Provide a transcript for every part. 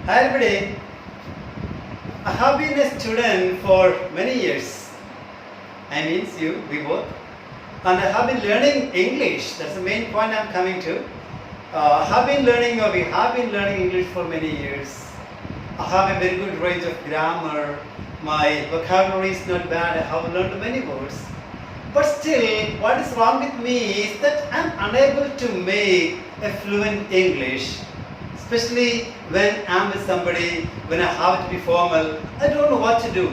Hi everybody. I have been a student for many years. I mean you, we both. And I have been learning English. That's the main point I'm coming to. We have been learning English for many years. I have a very good range of grammar. My vocabulary is not bad. I have learned many words. But still, what is wrong with me is that I'm unable to make a fluent English. Especially when I'm with somebody, when I have to be formal, I don't know what to do.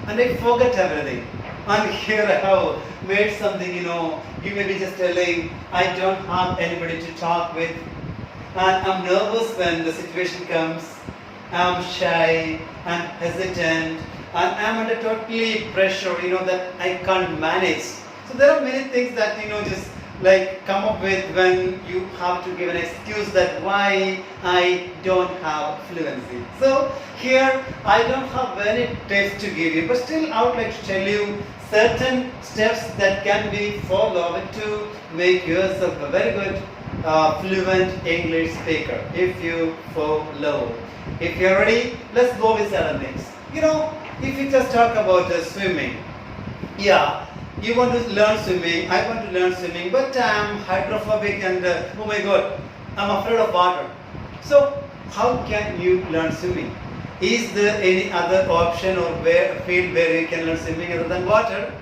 And I forget everything. And here I have made something, you may be just telling, I don't have anybody to talk with. And I'm nervous when the situation comes. I'm shy, I'm hesitant, and I'm under totally pressure, that I can't manage. So there are many things that, just like come up with when you have to give an excuse that why I don't have fluency. So here I don't have any tips to give you, but still I would like to tell you certain steps that can be followed to make yourself a very good fluent English speaker if you follow. If you're ready, let's go with certain things. If you just talk about swimming, you want to learn swimming, I want to learn swimming, but I'm hydrophobic and oh my god, I'm afraid of water. So how can you learn swimming? Is there any other option or field where you can learn swimming other than water?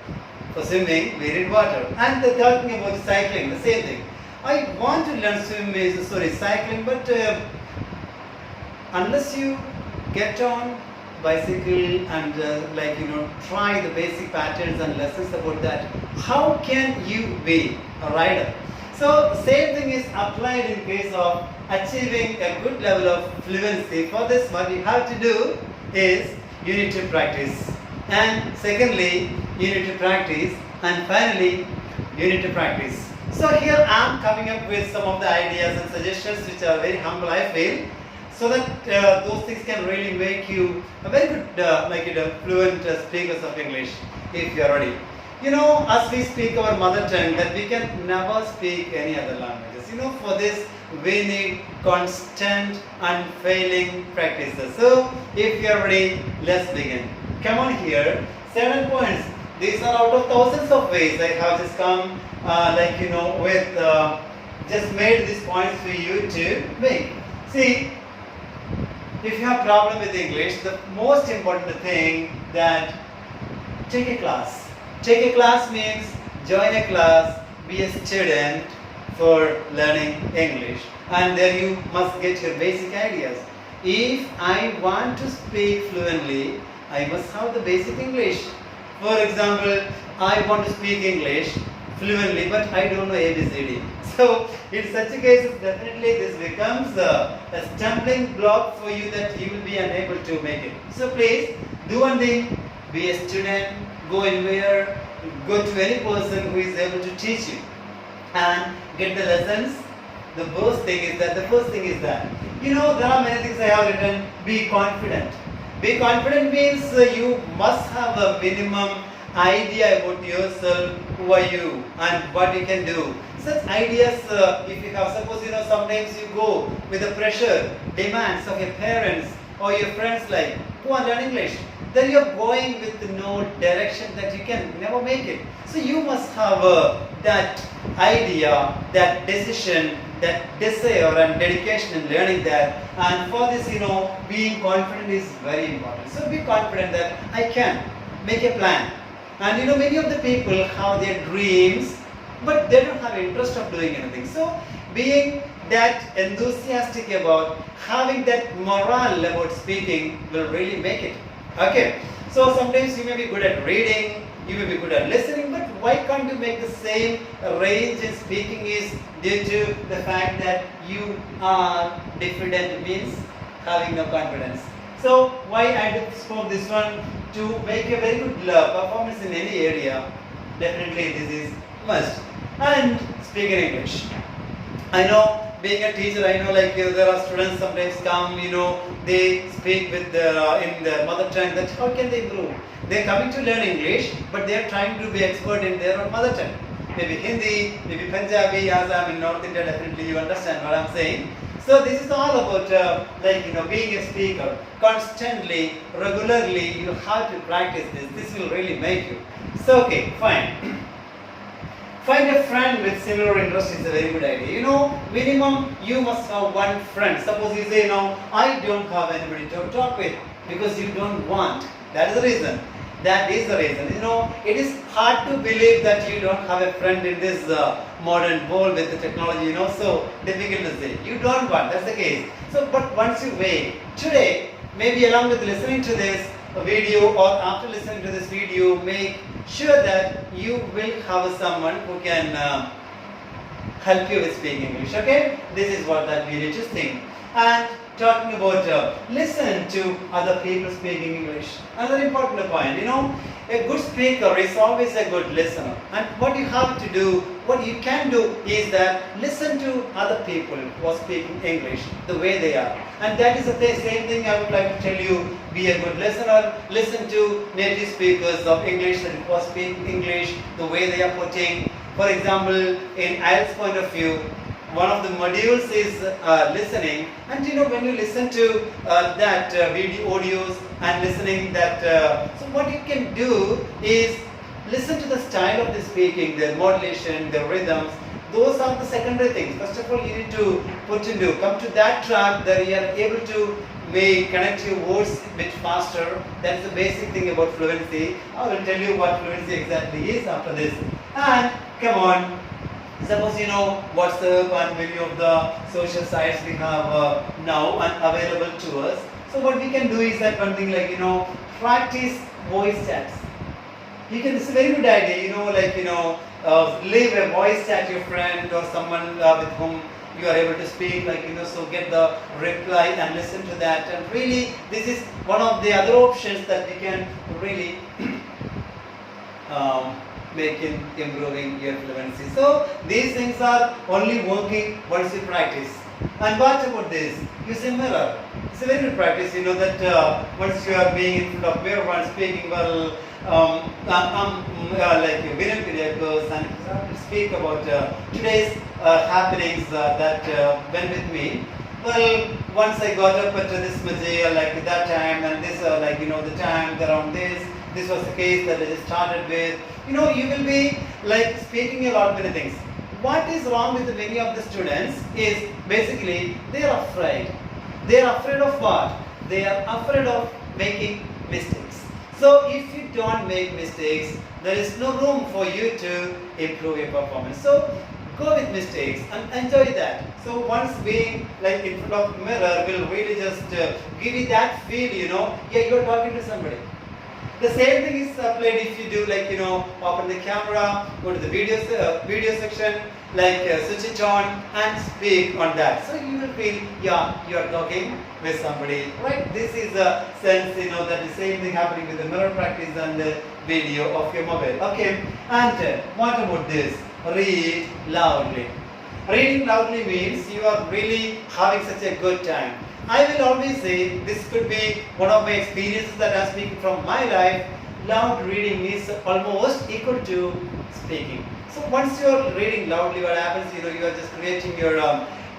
For swimming, we need water. And talking about cycling, the same thing. I want to learn cycling, but unless you get on bicycle and try the basic patterns and lessons about that, how can you be a rider? So the same thing is applied in case of achieving a good level of fluency. For this, what you have to do is you need to practice, and secondly you need to practice, and finally you need to practice. So here I am coming up with some of the ideas and suggestions which are very humble, I feel, so that those things can really make you a very good fluent speakers of English if you are ready. As we speak our mother tongue, that we can never speak any other languages. For this we need constant unfailing practices. So if you are ready, let's begin. Come on here, 7 points. These are out of thousands of ways I have just come with just made these points for you to make. See, if you have problem with English, the most important thing that take a class. Take a class means join a class, be a student for learning English. And there you must get your basic ideas. If I want to speak fluently, I must have the basic English. For example, I want to speak English fluently, but I don't know ABCD. So in such a case, definitely this becomes a stumbling block for you that you will be unable to make it. So please do one thing, be a student, go anywhere, go to any person who is able to teach you and get the lessons. The first thing is that there are many things I have written. Be confident. Be confident means you must have a minimum idea about yourself, who are you and what you can do. Such ideas, if you have, suppose sometimes you go with the pressure, demands of your parents or your friends like, go and learn English. Then you are going with no direction that you can never make it. So you must have that idea, that decision, that desire and dedication in learning that. And for this, being confident is very important. So be confident that I can make a plan. And many of the people have their dreams, but they don't have interest of doing anything. So being that enthusiastic about having that morale about speaking will really make it. Okay. So sometimes you may be good at reading, you may be good at listening, but why can't you make the same range in speaking is due to the fact that you are diffident, means having no confidence. So why I spoke this one, to make a very good performance in any area, definitely this is must. And speak in English. I know, being a teacher, I know there are students sometimes come, they speak with in their mother tongue, that how can they improve? They are coming to learn English, but they are trying to be expert in their own mother tongue. Maybe Hindi, maybe Punjabi, as I am in North India, definitely you understand what I am saying. So this is all about being a speaker. Constantly, regularly, you have to practice this. This will really make you. So okay, fine. Find a friend with similar interests is a very good idea. Minimum you must have one friend. Suppose you say, I don't have anybody to talk with because you don't want. That is the reason. That is the reason. It is hard to believe that you don't have a friend in this modern world with the technology, so difficult to say. You don't want, that's the case. So, but once you wait, today, maybe along with listening to this video or after listening to this video, make sure that you will have someone who can help you with speaking English, okay? This is what that we need to think. And talking about listen to other people speaking English. Another important point, a good speaker is always a good listener. And what you have to do, what you can do is that listen to other people who are speaking English the way they are. And that is the same thing I would like to tell you. Be a good listener. Listen to native speakers of English who are speaking English the way they are putting. For example, in IELTS point of view, one of the modules is listening, and when you listen to that video audios and listening that, so what you can do is listen to the style of the speaking, the modulation, the rhythms. Those are the secondary things. First of all, you need to come to that track that you are able to connect your words a bit faster. That's the basic thing about fluency. I will tell you what fluency exactly is after this. And come on. Suppose WhatsApp and many of the social sites we have now and available to us. So what we can do is that one thing like practice voice chats. It's a very good idea. Leave a voice chat to your friend or someone with whom you are able to speak. So get the reply and listen to that. And really, this is one of the other options that we can really make in improving your fluency. So these things are only working once you practice. And what about this? Use a mirror. It's a very good practice. That once you are being in front of mirror and speaking well, like Vinay Piriakos and speak about today's happenings that went with me. Well, once I got up at this material like that time and this the time around this was the case that I just started with. You will be speaking a lot many things. What is wrong with many of the students is basically they are afraid. They are afraid of what? They are afraid of making mistakes. So if you don't make mistakes, there is no room for you to improve your performance. So go with mistakes and enjoy that. So once being in front of the mirror will really just give you that feel, you're talking to somebody. The same thing is applied if you do open the camera, go to the video section, switch it on and speak on that. So you will feel, you are talking with somebody, right? This is a sense, that the same thing happening with the mirror practice and the video of your mobile. Okay, and what about this? Read loudly. Reading loudly means you are really having such a good time. I will always say this could be one of my experiences that I am speaking from my life. Loud reading is almost equal to speaking. So once you are reading loudly, what happens? You are just creating your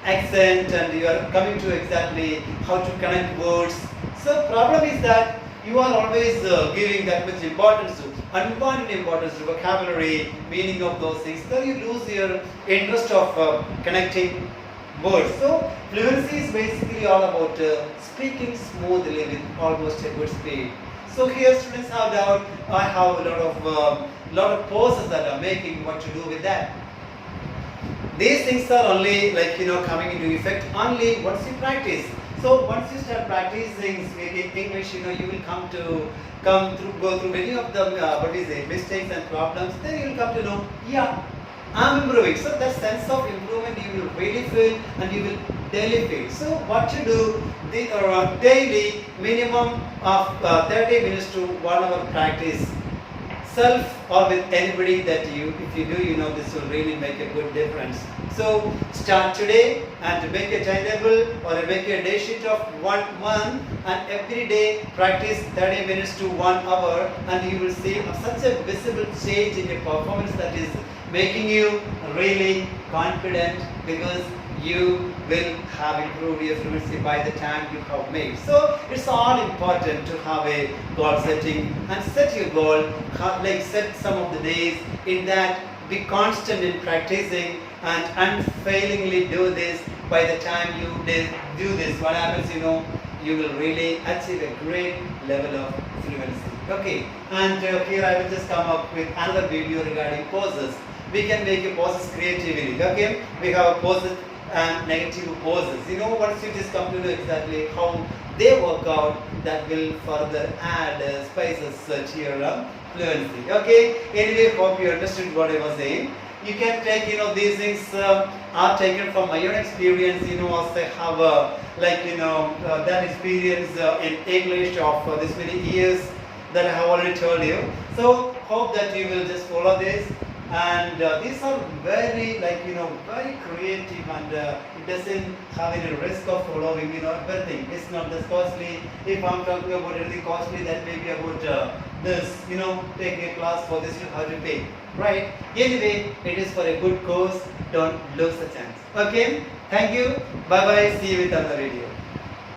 accent and you are coming to exactly how to connect words. So problem is that you are always giving that much importance to unwanted importance to vocabulary, meaning of those things. So you lose your interest of connecting words. So fluency is basically all about speaking smoothly with almost a good speed. So here students have doubt. I have a lot of pauses that are making what to do with that. These things are only coming into effect only once you practice. So once you start practicing speaking English, you will go through many of the mistakes and problems. Then you will come to know, I'm improving. So that sense of improvement you will really feel and you will daily feel. So what to do? Daily minimum of 30 minutes to 1 hour practice. Self or with anybody that if you do, this will really make a good difference. So start today and make a timetable or make a day sheet of 1 month and every day practice 30 minutes to 1 hour and you will see such a visible change in your performance that is making you really confident because you will have improved your fluency by the time you have made. So it's all important to have a goal setting and set your goal, like set some of the days in that, be constant in practicing and unfailingly do this. By the time you do this, what happens, you will really achieve a great level of fluency. Okay, and here I will just come up with another video regarding poses. We can make a poses creatively. Okay, we have poses and negative poses. Once you just come to know exactly how they work out, that will further add spices to your fluency. Okay, anyway, hope you understood what I was saying. You can take, these things are taken from my own experience, as I have that experience in English of this many years that I have already told you. So hope that you will just follow this. And these are very very creative, and it doesn't have any risk of following everything. It's not this costly. If I'm talking about anything costly, that may be about this, take a class for this, you have to pay, right? Anyway, it is for a good cause. Don't lose the chance. Okay, thank you, bye bye, see you with another video.